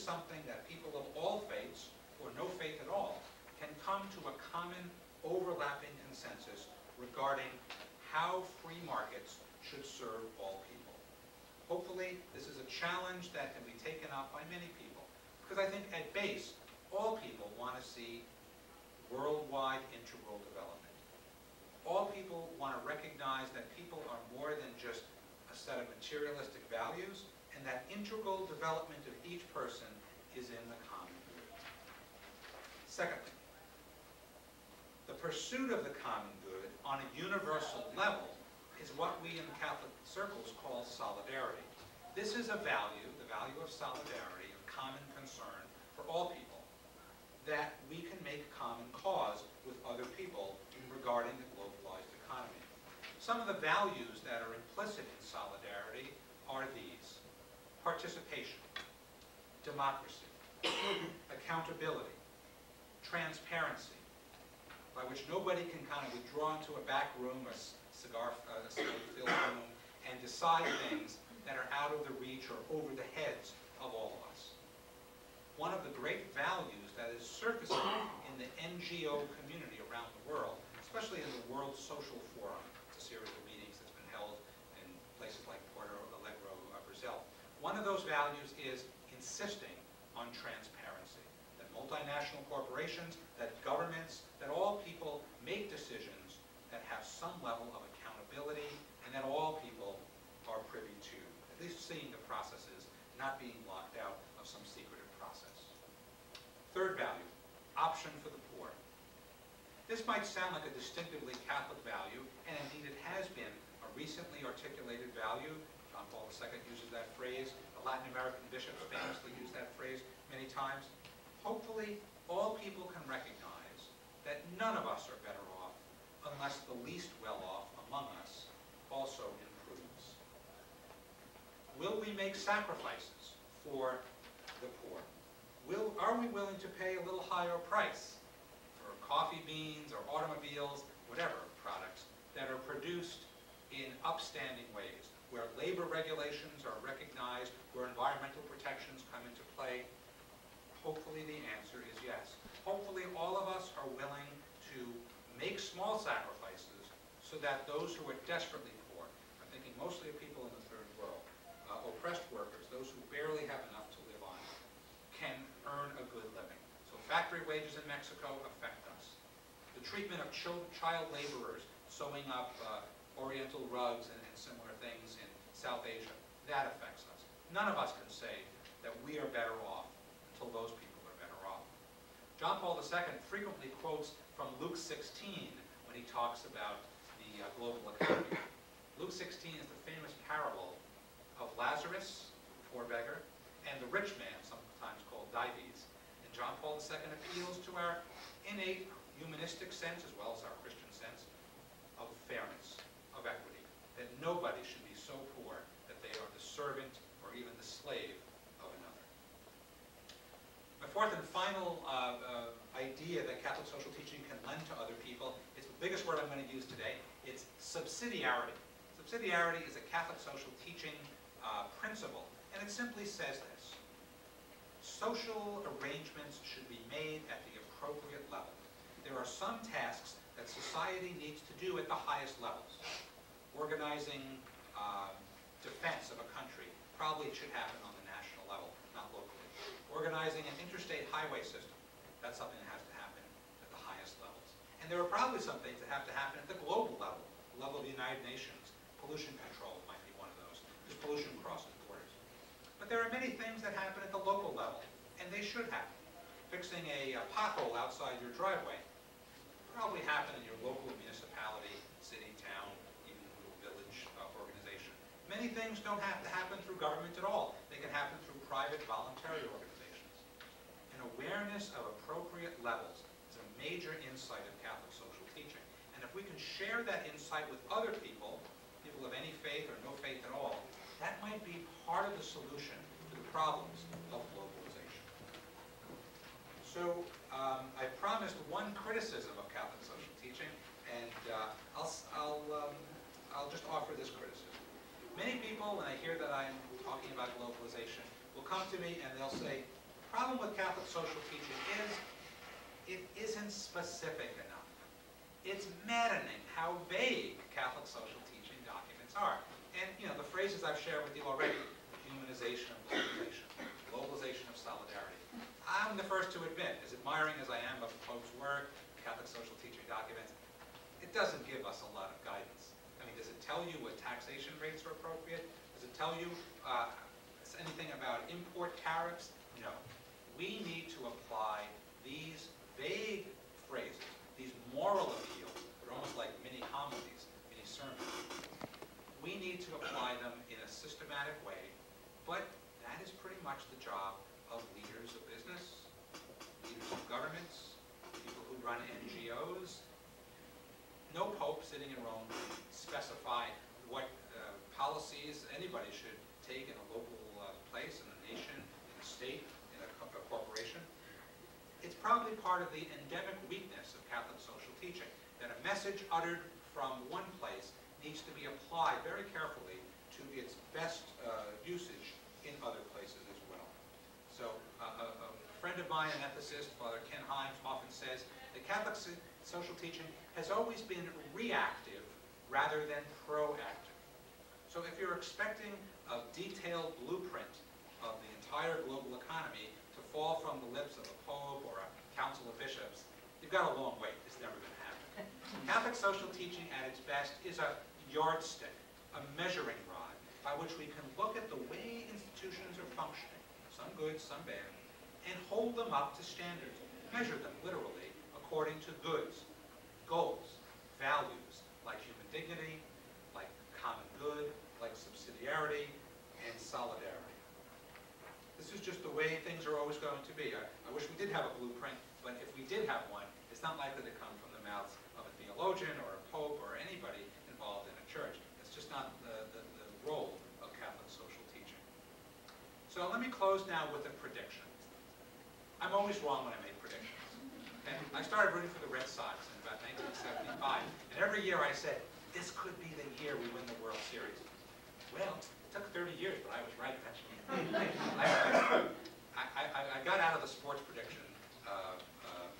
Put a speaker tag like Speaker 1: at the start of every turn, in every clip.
Speaker 1: something that people of all faiths, or no faith at all, can come to a common overlapping consensus regarding how free markets should serve all people. Hopefully, this is a challenge that can be taken up by many people, because I think at base, all people want to see worldwide integral development. All people want to recognize that people are more than just a set of materialistic values, and that integral development of each person is in the common good. Secondly, the pursuit of the common good on a universal level is what we in Catholic circles call solidarity. This is a value, the value of solidarity, of common concern for all people, that we can make common cause with other people regarding the globalized economy. Some of the values that are implicit in solidarity are these: participation, democracy, accountability, transparency, by which nobody can kind of withdraw into a back room, a cigar-filled room, and decide things that are out of the reach or over the heads of all of us. One of the great values that is surfacing in the NGO community around the world, especially in the World Social Forum, it's a series of meetings that's been held in places like Porto Alegre, Brazil. One of those values is insisting on transparency, that multinational corporations, that governments, that all people make decisions that have some level of accountability, and that all people are privy to, at least seeing the processes, not being locked out of some secretive process. Third value, option for the poor. This might sound like a distinctively Catholic value, and indeed it has been a recently articulated value. John Paul II uses that phrase. The Latin American bishops famously use that phrase many times. Hopefully, all people can recognize that none of us are better off unless the least well-off among us also improves. Will we make sacrifices for the poor? Are we willing to pay a little higher price for coffee beans or automobiles, whatever products, that are produced in upstanding ways, where labor regulations are recognized, where environmental protections come into play? Hopefully the answer is yes. Hopefully all of us are willing to make small sacrifices so that those who are desperately poor, I'm thinking mostly of people in the third world, oppressed workers, those who barely have enough to live on, can earn a good living. So factory wages in Mexico affect us. The treatment of child laborers sewing up oriental rugs and similar things in South Asia, that affects us. None of us can say that we are better off until those people are better off. John Paul II frequently quotes from Luke 16 when he talks about the global economy. Luke 16 is the famous parable of Lazarus, the poor beggar, and the rich man, sometimes called Dives. And John Paul II appeals to our innate humanistic sense, as well as our Christian sense, of fairness, of equity, that nobody should be so poor that they are the servant or even the slave of another. My fourth and final idea that Catholic social teaching can lend to other people is the biggest word I'm going to use today. It's subsidiarity. Subsidiarity is a Catholic social teaching principle, and it simply says this: social arrangements should be made at the appropriate level. There are some tasks that society needs to do at the highest levels. Organizing defense of a country probably should happen on the national level, not locally. Organizing an interstate highway system, that's something that has to happen at the highest levels. And there are probably some things that have to happen at the global level, the level of the United Nations. Pollution control might be one of those, because pollution crosses borders. But there are many things that happen at the local level, and they should happen. Fixing a pothole outside your driveway probably happen in your local municipality, city, town, even little village organization. Many things don't have to happen through government at all. They can happen through private voluntary organizations. An awareness of appropriate levels is a major insight of Catholic social teaching. And if we can share that insight with other people, people of any faith or no faith at all, that might be part of the solution to the problems of globalization. So I promised one criticism of Catholic social teaching, and I'll just offer this criticism. Many people, when they hear that I'm talking about globalization, will come to me and they'll say, The problem with Catholic social teaching is it isn't specific enough. It's maddening how vague Catholic social teaching documents are. And, you know, the phrases I've shared with you already, humanization of globalization, globalization of solidarity. I'm the first to admit, as admiring as I am of the Pope's work, Catholic social teaching documents, it doesn't give us a lot of guidance. I mean, does it tell you what taxation rates are appropriate? Does it tell you anything about import tariffs? No. We need to apply these vague phrases, these moral appeals, they're almost like mini homilies, mini sermons. We need to apply them in a systematic way, but that is pretty much the job of leaders of business, leaders of governments, people who run NGOs. No pope sitting in Rome can specify what policies anybody should take in a local place, in a nation, in a state, in a corporation. It's probably part of the endemic weakness of Catholic social teaching, that a message uttered from one place needs to be applied very carefully to its best usage in other places as well. So a friend of mine, an ethicist, Father Ken Himes, often says that Catholic social teaching has always been reactive rather than proactive. So if you're expecting a detailed blueprint of the entire global economy to fall from the lips of a pope or a council of bishops, you've got a long wait. It's never going to happen. Catholic social teaching at its best is a yardstick, a measuring rod, by which we can look at the way institutions are functioning, some good, some bad, and hold them up to standards, measure them literally according to goods, goals, values, like human dignity, like common good, like subsidiarity, and solidarity. This is just the way things are always going to be. I wish we did have a blueprint, but if we did have one, it's not likely to come from the mouths of a theologian or a pope or anybody involved in a church. It's just not the role of Catholic social teaching. So let me close now with a prediction. I'm always wrong when I make predictions. Okay? I started rooting for the Red Sox in about 1975, and every year I said, this could be the year we win the World Series. Well, it took 30 years, but I was right eventually. I got out of the sports prediction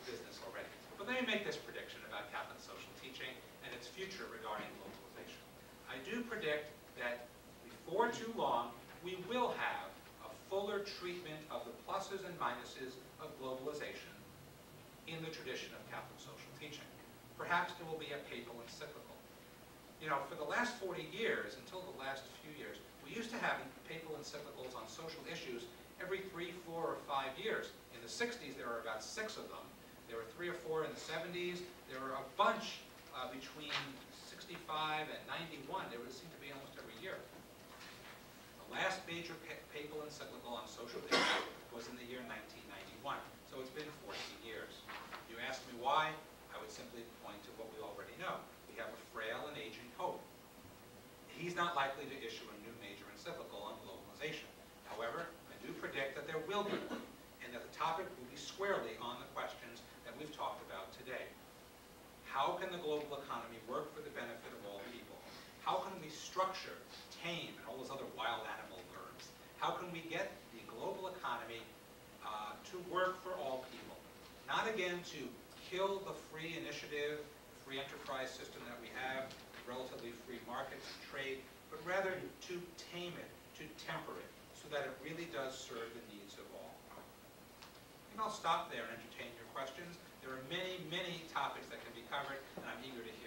Speaker 1: business already. But let me make this prediction about Catholic social teaching and its future regarding globalization. I do predict that before too long, we will have a fuller treatment of the pluses and minuses of globalization in the tradition of Catholic social teaching. Perhaps there will be a papal encyclical. You know, for the last 40 years, until the last few years, we used to have papal encyclicals on social issues every 3, 4, or 5 years. In the 60s, there were about 6 of them. There were 3 or 4 in the 70s. There were a bunch between 65 and 91. There would seem to be almost every year. The last major papal encyclical on social issues was in the year 1991. So it's been 14 years. If you ask me why, I would simply point to what we already know. We have a frail and aging pope. He's not likely to issue a new major encyclical on globalization. However, I do predict that there will be one, and that the topic will be squarely on the questions that we've talked about today. How can the global economy work for the benefit of all people? How can we structure, tame, and all those other wild animal verbs? How can we get the global economy to work for all people? Not again to kill the free initiative, free enterprise system that we have, relatively free markets and trade, but rather to tame it, to temper it, so that it really does serve the needs of all. And I'll stop there and entertain your questions. There are many, many topics that can be covered, and I'm eager to hear